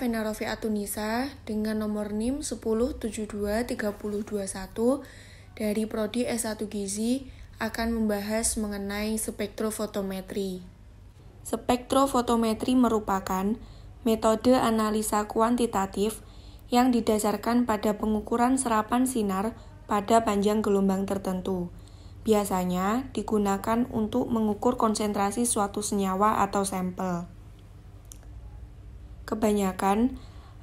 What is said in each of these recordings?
Vena Rofiatunisa dengan nomor NIM 10723021 dari Prodi S1 Gizi akan membahas mengenai spektrofotometri. Spektrofotometri merupakan metode analisa kuantitatif yang didasarkan pada pengukuran serapan sinar pada panjang gelombang tertentu. Biasanya digunakan untuk mengukur konsentrasi suatu senyawa atau sampel. Kebanyakan,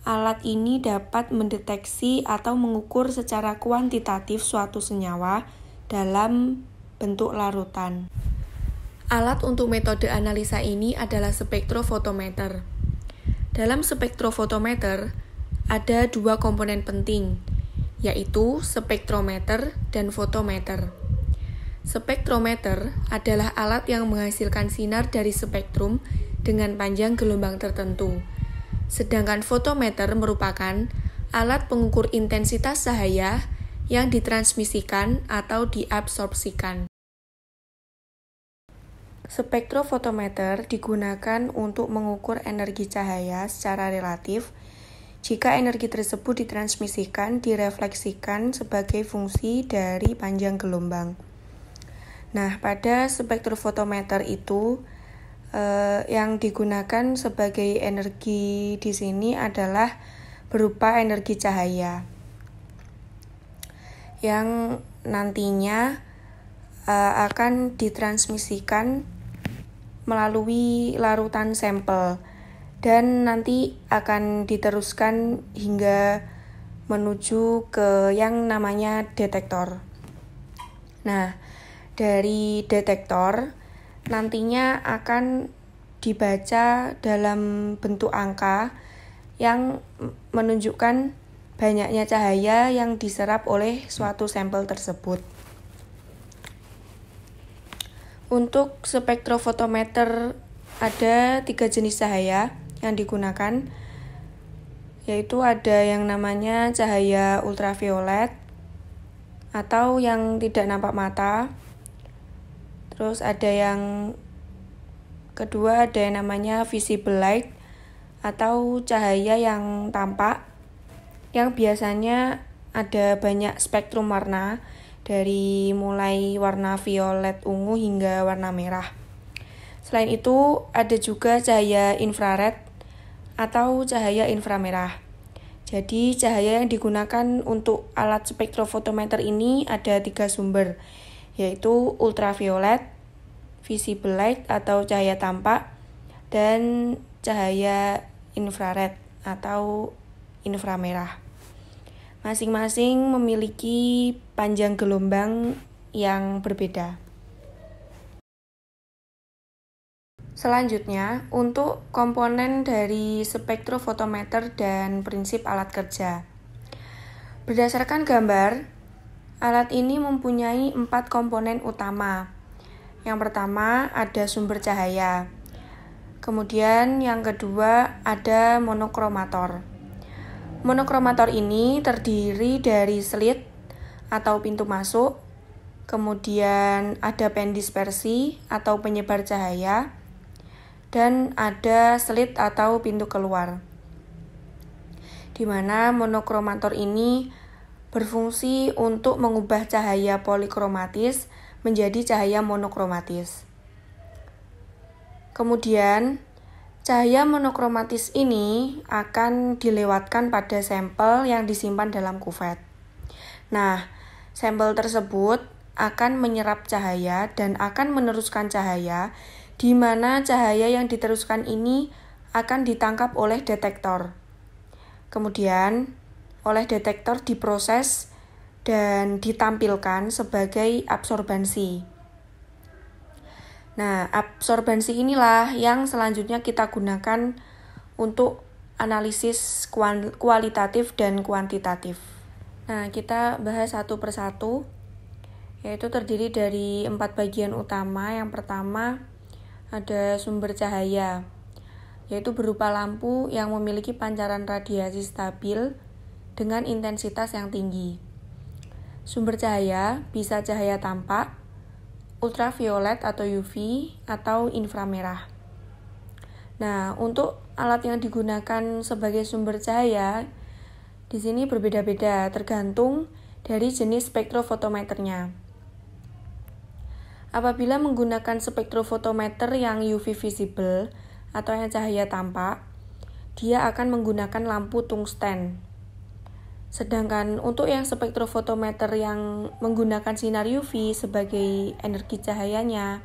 alat ini dapat mendeteksi atau mengukur secara kuantitatif suatu senyawa dalam bentuk larutan. Alat untuk metode analisa ini adalah spektrofotometer. Dalam spektrofotometer, ada dua komponen penting, yaitu spektrometer dan fotometer. Spektrometer adalah alat yang menghasilkan sinar dari spektrum dengan panjang gelombang tertentu. Sedangkan fotometer merupakan alat pengukur intensitas cahaya yang ditransmisikan atau diabsorpsikan. Spektrofotometer digunakan untuk mengukur energi cahaya secara relatif jika energi tersebut ditransmisikan, direfleksikan sebagai fungsi dari panjang gelombang. Nah, pada spektrofotometer itu yang digunakan sebagai energi di sini adalah berupa energi cahaya yang nantinya akan ditransmisikan melalui larutan sampel dan nanti akan diteruskan hingga menuju ke yang namanya detektor. Nah, dari detektor nantinya akan dibaca dalam bentuk angka yang menunjukkan banyaknya cahaya yang diserap oleh suatu sampel tersebut. Untuk spektrofotometer ada 3 jenis cahaya yang digunakan, yaitu ada yang namanya cahaya ultraviolet atau yang tidak nampak mata. Terus ada yang kedua, ada yang namanya visible light atau cahaya yang tampak, yang biasanya ada banyak spektrum warna dari mulai warna violet ungu hingga warna merah. Selain itu, ada juga cahaya infrared atau cahaya inframerah. Jadi, cahaya yang digunakan untuk alat spektrofotometer ini ada 3 sumber, yaitu ultraviolet, visible light atau cahaya tampak, dan cahaya infrared atau inframerah. Masing-masing memiliki panjang gelombang yang berbeda. Selanjutnya, untuk komponen dari spektrofotometer dan prinsip alat kerja. Berdasarkan gambar, alat ini mempunyai 4 komponen utama. Yang pertama ada sumber cahaya. Kemudian yang kedua ada monokromator. Monokromator ini terdiri dari slit atau pintu masuk, kemudian ada pendispersi atau penyebar cahaya, dan ada slit atau pintu keluar. Di mana monokromator ini berfungsi untuk mengubah cahaya polikromatis menjadi cahaya monokromatis. Kemudian, cahaya monokromatis ini akan dilewatkan pada sampel yang disimpan dalam kuvet. Nah, sampel tersebut akan menyerap cahaya dan akan meneruskan cahaya, di mana cahaya yang diteruskan ini akan ditangkap oleh detektor. Kemudian, oleh detektor diproses dan ditampilkan sebagai absorbansi. Nah, absorbansi inilah yang selanjutnya kita gunakan untuk analisis kualitatif dan kuantitatif. Nah, kita bahas satu persatu, yaitu terdiri dari 4 bagian utama. Yang pertama ada sumber cahaya, yaitu berupa lampu yang memiliki pancaran radiasi stabil dengan intensitas yang tinggi. Sumber cahaya bisa cahaya tampak, ultraviolet atau UV, atau inframerah. Nah, untuk alat yang digunakan sebagai sumber cahaya di sini berbeda-beda tergantung dari jenis spektrofotometernya. Apabila menggunakan spektrofotometer yang UV visible atau yang cahaya tampak, dia akan menggunakan lampu tungsten. Sedangkan untuk yang spektrofotometer yang menggunakan sinar UV sebagai energi cahayanya,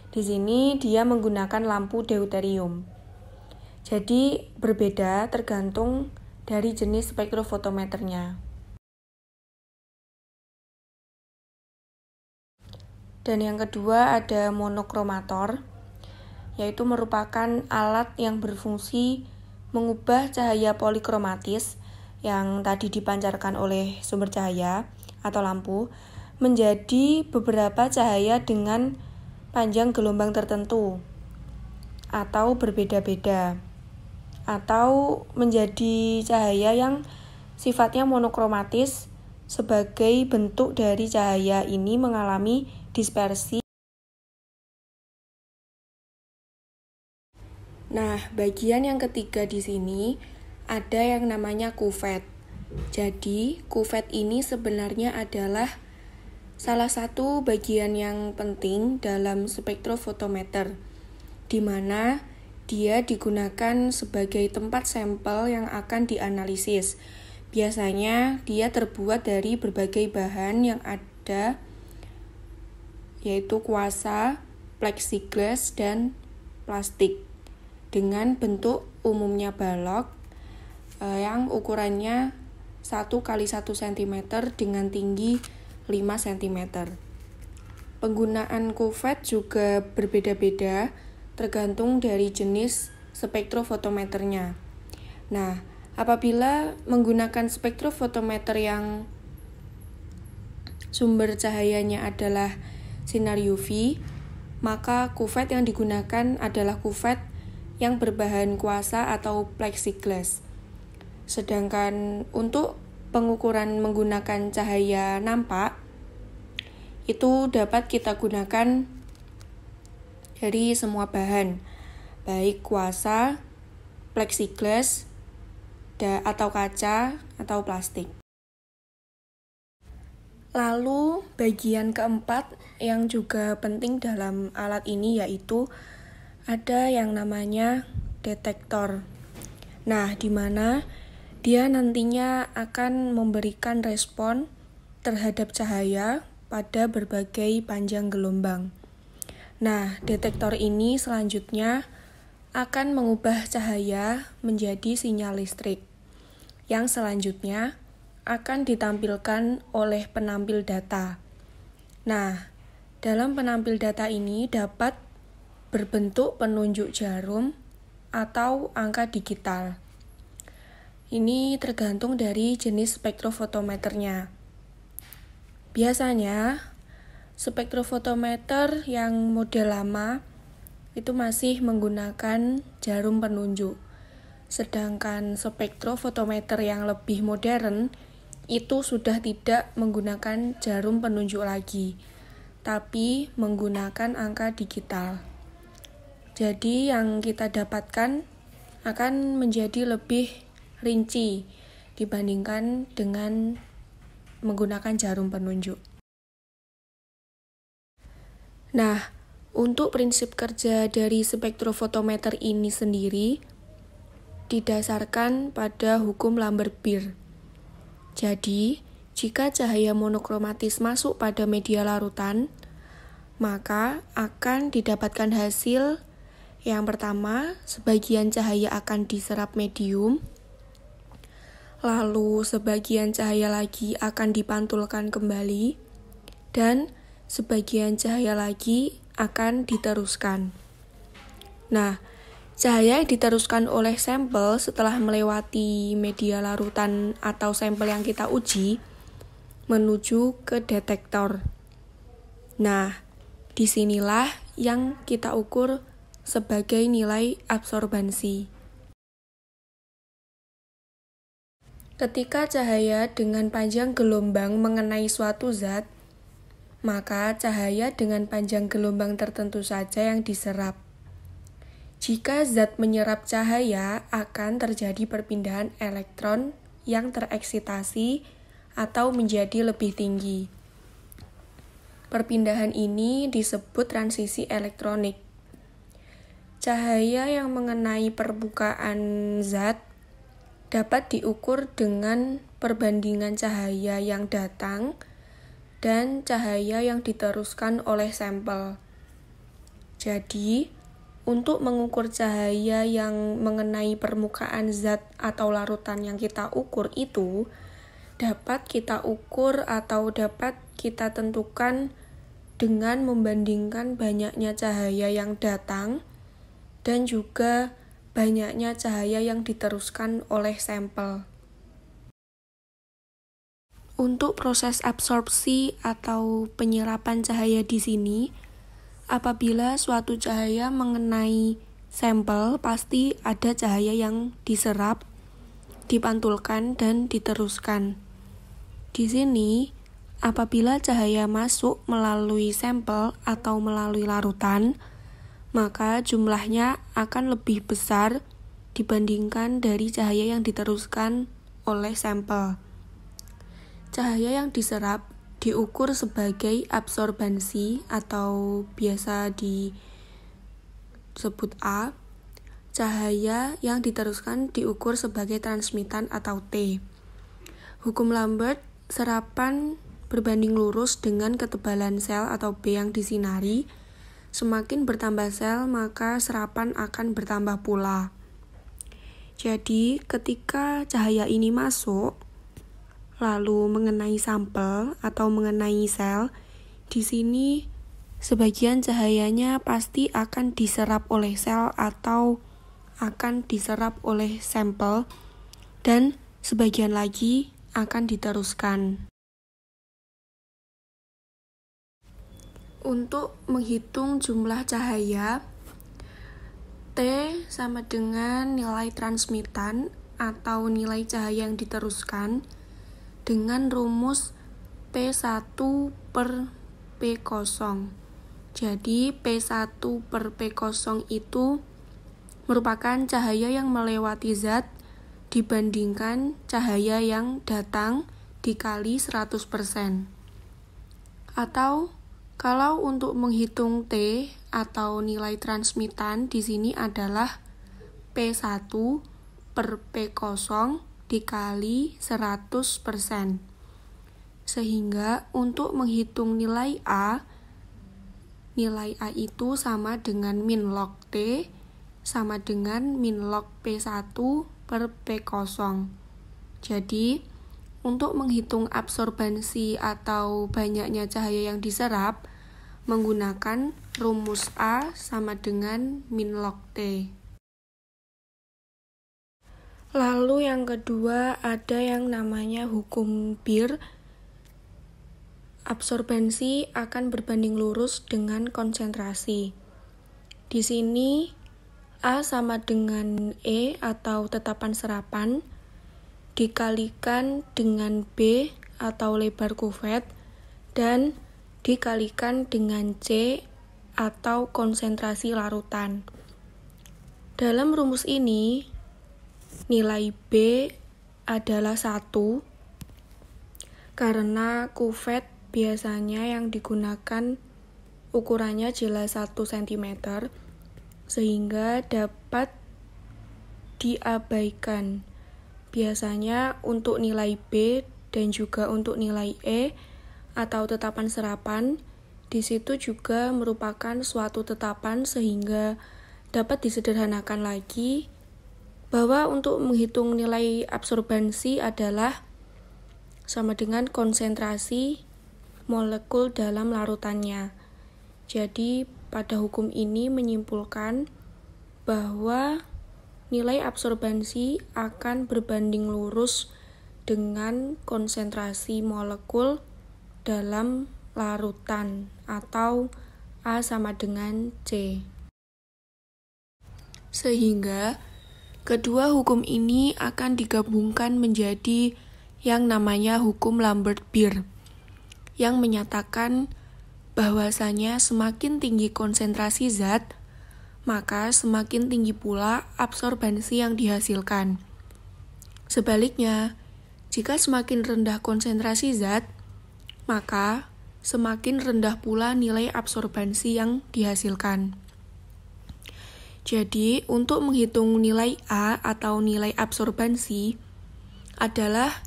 di sini dia menggunakan lampu deuterium. Jadi berbeda tergantung dari jenis spektrofotometernya. Dan yang kedua ada monokromator, yaitu merupakan alat yang berfungsi mengubah cahaya polikromatis yang tadi dipancarkan oleh sumber cahaya atau lampu menjadi beberapa cahaya dengan panjang gelombang tertentu atau berbeda-beda, atau menjadi cahaya yang sifatnya monokromatis sebagai bentuk dari cahaya ini mengalami dispersi. Nah, bagian yang ketiga di sini ada yang namanya kuvet. Jadi, kuvet ini sebenarnya adalah salah satu bagian yang penting dalam spektrofotometer, di mana dia digunakan sebagai tempat sampel yang akan dianalisis. Biasanya dia terbuat dari berbagai bahan yang ada, yaitu kuasa, plexiglass, dan plastik, dengan bentuk umumnya balok yang ukurannya 1x1 cm dengan tinggi 5 cm. Penggunaan kuvet juga berbeda-beda tergantung dari jenis spektrofotometernya. Nah, apabila menggunakan spektrofotometer yang sumber cahayanya adalah sinar UV, maka kuvet yang digunakan adalah kuvet yang berbahan kuasa atau plexiglass. Sedangkan untuk pengukuran menggunakan cahaya nampak, itu dapat kita gunakan dari semua bahan, baik kuasa, plexiglass, atau kaca, atau plastik. Lalu bagian keempat yang juga penting dalam alat ini yaitu ada yang namanya detektor. Nah, di mana dia nantinya akan memberikan respon terhadap cahaya pada berbagai panjang gelombang. Nah, detektor ini selanjutnya akan mengubah cahaya menjadi sinyal listrik, yang selanjutnya akan ditampilkan oleh penampil data. Nah, dalam penampil data ini dapat berbentuk penunjuk jarum atau angka digital. Ini tergantung dari jenis spektrofotometernya. Biasanya, spektrofotometer yang model lama itu masih menggunakan jarum penunjuk. Sedangkan spektrofotometer yang lebih modern itu sudah tidak menggunakan jarum penunjuk lagi, tapi menggunakan angka digital. Jadi yang kita dapatkan akan menjadi lebih rinci dibandingkan dengan menggunakan jarum penunjuk. Nah, untuk prinsip kerja dari spektrofotometer ini sendiri didasarkan pada hukum Lambert-Beer. Jadi, jika cahaya monokromatis masuk pada media larutan, maka akan didapatkan hasil yang pertama, sebagian cahaya akan diserap medium, lalu sebagian cahaya lagi akan dipantulkan kembali, dan sebagian cahaya lagi akan diteruskan. Nah, cahaya yang diteruskan oleh sampel setelah melewati media larutan atau sampel yang kita uji menuju ke detektor. Nah, disinilah yang kita ukur sebagai nilai absorbansi. Ketika cahaya dengan panjang gelombang mengenai suatu zat, maka cahaya dengan panjang gelombang tertentu saja yang diserap. Jika zat menyerap cahaya, akan terjadi perpindahan elektron yang tereksitasi atau menjadi lebih tinggi. Perpindahan ini disebut transisi elektronik. Cahaya yang mengenai permukaan zat dapat diukur dengan perbandingan cahaya yang datang dan cahaya yang diteruskan oleh sampel. Jadi, untuk mengukur cahaya yang mengenai permukaan zat atau larutan yang kita ukur itu, dapat kita ukur atau dapat kita tentukan dengan membandingkan banyaknya cahaya yang datang dan juga banyaknya cahaya yang diteruskan oleh sampel. Untuk proses absorpsi atau penyerapan cahaya di sini, apabila suatu cahaya mengenai sampel, pasti ada cahaya yang diserap, dipantulkan, dan diteruskan. Di sini, apabila cahaya masuk melalui sampel atau melalui larutan, maka jumlahnya akan lebih besar dibandingkan dari cahaya yang diteruskan oleh sampel. Cahaya yang diserap diukur sebagai absorbansi atau biasa disebut A. Cahaya yang diteruskan diukur sebagai transmitan atau T. Hukum Lambert, serapan berbanding lurus dengan ketebalan sel atau B yang disinari. Semakin bertambah sel, maka serapan akan bertambah pula. Jadi, ketika cahaya ini masuk, lalu mengenai sampel atau mengenai sel, di sini sebagian cahayanya pasti akan diserap oleh sel atau akan diserap oleh sampel, dan sebagian lagi akan diteruskan. Untuk menghitung jumlah cahaya, T sama dengan nilai transmitan atau nilai cahaya yang diteruskan dengan rumus P1 per P0. Jadi P1 per P0 itu merupakan cahaya yang melewati zat dibandingkan cahaya yang datang dikali 100%. Atau kalau untuk menghitung T atau nilai transmitan di sini adalah P1 per P0 dikali 100%. Sehingga untuk menghitung nilai A itu sama dengan min log T sama dengan min log P1 per P0. Jadi, untuk menghitung absorbansi atau banyaknya cahaya yang diserap, menggunakan rumus A sama dengan min log T. Lalu yang kedua ada yang namanya hukum Beer. Absorbansi akan berbanding lurus dengan konsentrasi. Di sini A sama dengan E atau tetapan serapan dikalikan dengan B atau lebar kuvet dan dikalikan dengan C atau konsentrasi larutan. Dalam rumus ini, nilai B adalah 1 karena kuvet biasanya yang digunakan ukurannya jelas 1 cm sehingga dapat diabaikan. Biasanya untuk nilai B dan juga untuk nilai E atau tetapan serapan, di situ juga merupakan suatu tetapan sehingga dapat disederhanakan lagi bahwa untuk menghitung nilai absorbansi adalah sama dengan konsentrasi molekul dalam larutannya. Jadi, pada hukum ini menyimpulkan bahwa nilai absorbansi akan berbanding lurus dengan konsentrasi molekul dalam larutan atau A sama dengan C. Sehingga kedua hukum ini akan digabungkan menjadi yang namanya hukum Lambert-Beer yang menyatakan bahwasanya semakin tinggi konsentrasi zat, maka semakin tinggi pula absorbansi yang dihasilkan. Sebaliknya, jika semakin rendah konsentrasi zat, maka semakin rendah pula nilai absorbansi yang dihasilkan. Jadi, untuk menghitung nilai A atau nilai absorbansi adalah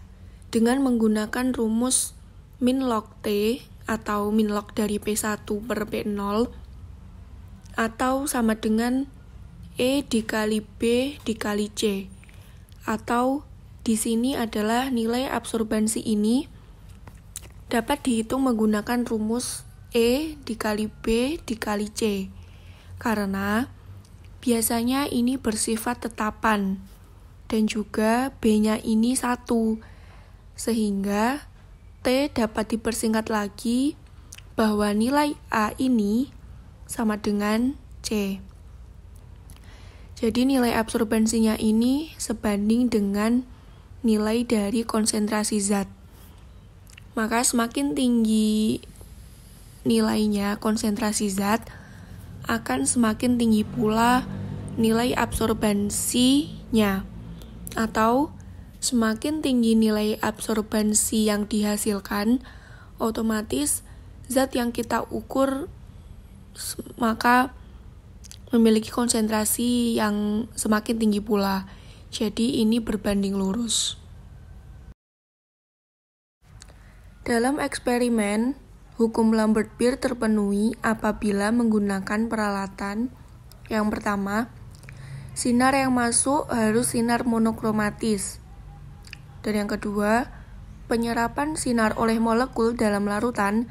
dengan menggunakan rumus min log T atau min log dari P1 per P0 atau sama dengan E dikali B dikali C, atau di sini adalah nilai absorbansi ini dapat dihitung menggunakan rumus E dikali B dikali C, karena biasanya ini bersifat tetapan dan juga B-nya ini 1, sehingga T dapat dipersingkat lagi bahwa nilai A ini sama dengan C. Jadi nilai absorbansinya ini sebanding dengan nilai dari konsentrasi zat. Maka semakin tinggi nilainya konsentrasi zat, akan semakin tinggi pula nilai absorbansinya. Atau semakin tinggi nilai absorbansi yang dihasilkan, otomatis zat yang kita ukur maka memiliki konsentrasi yang semakin tinggi pula. Jadi ini berbanding lurus. Dalam eksperimen, hukum Lambert-Beer terpenuhi apabila menggunakan peralatan yang pertama, sinar yang masuk harus sinar monokromatis. Dan yang kedua, penyerapan sinar oleh molekul dalam larutan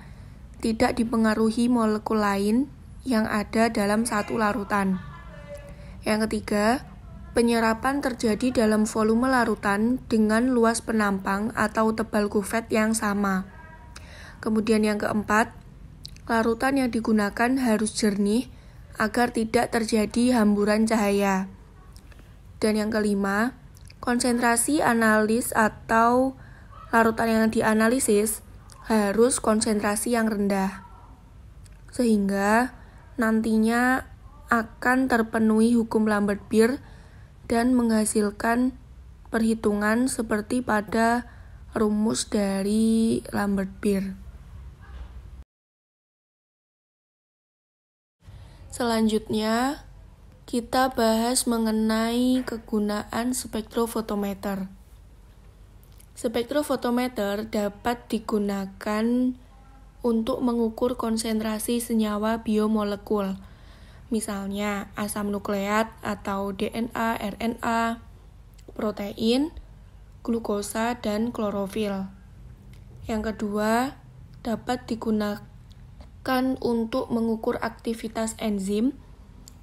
tidak dipengaruhi molekul lain yang ada dalam satu larutan. Yang ketiga, penyerapan terjadi dalam volume larutan dengan luas penampang atau tebal kuvet yang sama. Kemudian yang keempat, larutan yang digunakan harus jernih agar tidak terjadi hamburan cahaya. Dan yang kelima, konsentrasi analis atau larutan yang dianalisis harus konsentrasi yang rendah, sehingga nantinya akan terpenuhi hukum Lambert-Beer dan menghasilkan perhitungan seperti pada rumus dari Lambert-Beer. Selanjutnya, kita bahas mengenai kegunaan spektrofotometer. Spektrofotometer dapat digunakan untuk mengukur konsentrasi senyawa biomolekul, misalnya asam nukleat atau DNA, RNA, protein, glukosa, dan klorofil. Yang kedua, dapat digunakan untuk mengukur aktivitas enzim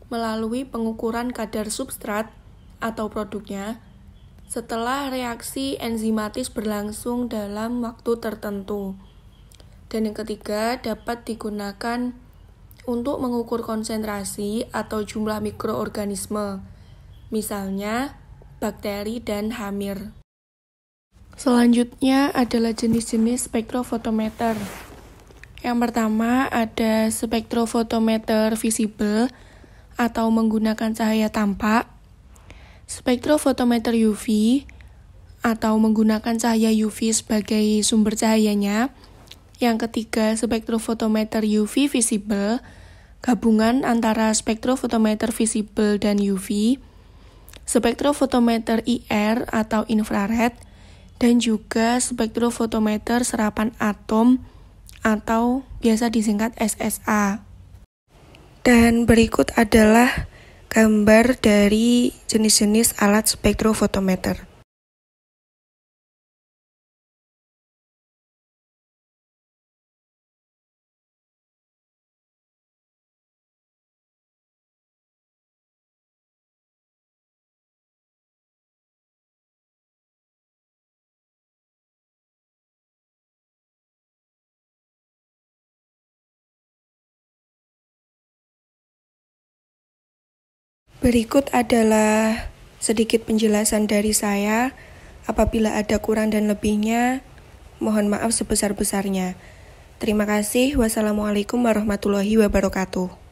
melalui pengukuran kadar substrat atau produknya setelah reaksi enzimatis berlangsung dalam waktu tertentu. Dan yang ketiga, dapat digunakan untuk mengukur konsentrasi atau jumlah mikroorganisme, misalnya bakteri dan hamir. Selanjutnya adalah jenis-jenis spektrofotometer. Yang pertama ada spektrofotometer visible atau menggunakan cahaya tampak, spektrofotometer UV atau menggunakan cahaya UV sebagai sumber cahayanya. Yang ketiga, spektrofotometer UV visible, gabungan antara spektrofotometer visible dan UV, spektrofotometer IR atau infrared, dan juga spektrofotometer serapan atom atau biasa disingkat SSA. Dan berikut adalah gambar dari jenis-jenis alat spektrofotometer. Berikut adalah sedikit penjelasan dari saya. Apabila ada kurang dan lebihnya, mohon maaf sebesar-besarnya. Terima kasih. Wassalamualaikum warahmatullahi wabarakatuh.